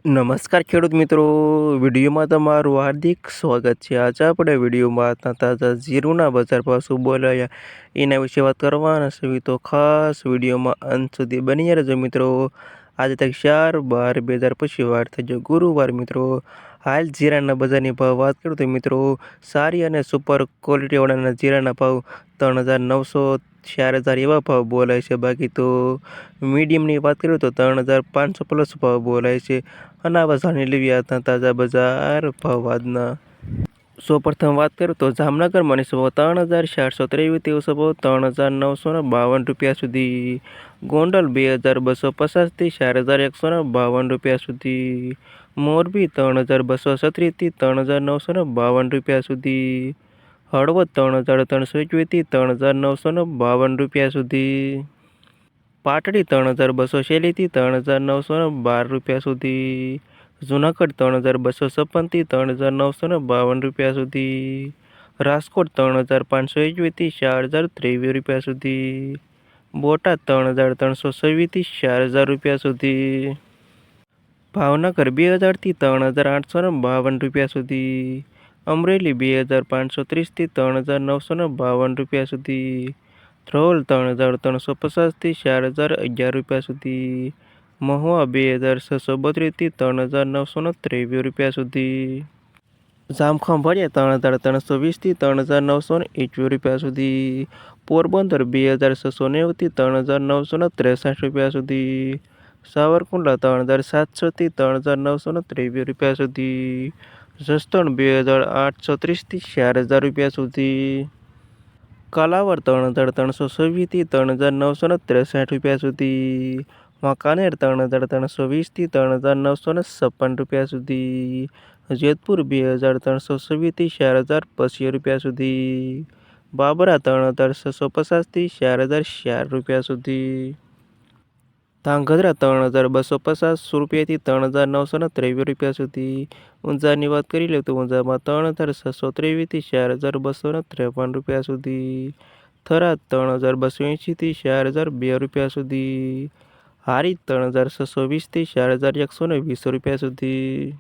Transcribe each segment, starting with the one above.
નમસ્કાર ખેડૂત મિત્રો, વિડીયોમાં તમારું હાર્દિક સ્વાગત છે। આજે આપણે વિડીયોમાં આજના તાજા જીરુના બજાર ભાવ શું બોલાયા એના વિશે વાત કરવાના છે, તો ખાસ વિડીયોમાં અંત સુધી બની રહેજો મિત્રો। આજે તારીખ 4/12/2025 વાર થઈ ગયો ગુરુવાર મિત્રો। હાલ જીરાના બજારની ભાવ વાત કરું તો મિત્રો, સારી અને સુપર ક્વોલિટીવાળાના જીરાના ભાવ 3,900 4,000 એવા ભાવ બોલાય છે। બાકી તો મીડિયમની વાત કરું તો 3,500 પ્લસ ભાવ બોલાય છે। અને આવા જાણી લેવી આજના તાજા બજાર ભાવ આજના। સૌપ્રથમ વાત કરું તો જામનગર મનીષ ભાવ 3,423 તેઓસો ભાવ 3,952 રૂપિયા સુધી। ગોંડલ 2,250 થી 4,152 રૂપિયા સુધી। મોરબી 3,236 થી 3,952 રૂપિયા સુધી। હળવદ 3,321 થી 3,952 રૂપિયા સુધી। પાટડી 3,246 થી 3,912 રૂપિયા સુધી। જુનાગઢ 3,256 થી 3,952 રૂપિયા સુધી। રાજકોટ 3,521 થી 4,023 રૂપિયા સુધી। બોટાદ 3,326 થી 4,000 રૂપિયા સુધી। ભાવનગર 2,000 થી 3,852 રૂપિયા સુધી। અમરેલી 2,530 થી 3,952 રૂપિયા સુધી। ધ્રોલ 3,350 થી 4,011 રૂપિયા સુધી। મહુવા 2,632 થી 3,923 રૂપિયા સુધી। જામખંભાળિયા 3,320 થી 3,921 રૂપિયા સુધી। પોરબંદર 2,690 થી 3,963 રૂપિયા સુધી। સાવરકુંડલા 3,700 થી 3,923 રૂપિયા સુધી। જસદણ 2,830 થી 4,000 રૂપિયા સુધી। કાલાવડ 3,326 થી 3,963 રૂપિયા સુધી। વાંકાનેર 3,320 થી 3,956 રૂપિયા સુધી। જેતપુર 2,326 થી 4,080 રૂપિયા સુધી। બાબરા 3,650 થી 4,004 રૂપિયા સુધી। ધાંગધ્રા 3,250 રૂપિયાથી 3,923 રૂપિયા સુધી। ઊંઝાની વાત કરી લે તો ઊંઝામાં 3,623 થી 4,253 રૂપિયા સુધી। થરાદ 3,280 થી 4,002 રૂપિયા સુધી। હારીજ 3,620 થી 4,120 રૂપિયા સુધી।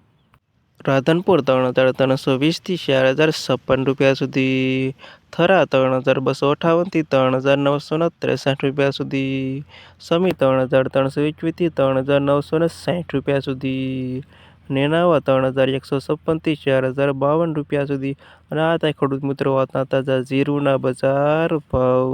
રાધનપુર 3,320 થી 4,056 રૂપિયા સુધી। થરા 3,258 થી 3,963 રૂપિયા સુધી। સમી 3,321 થી 3,960 રૂપિયા સુધી। નેનાવા 3,156 થી 4,052 રૂપિયા સુધી। અને આ હતા ખેડૂત મિત્રો આજના તાજા જીરુના બજાર ભાવ।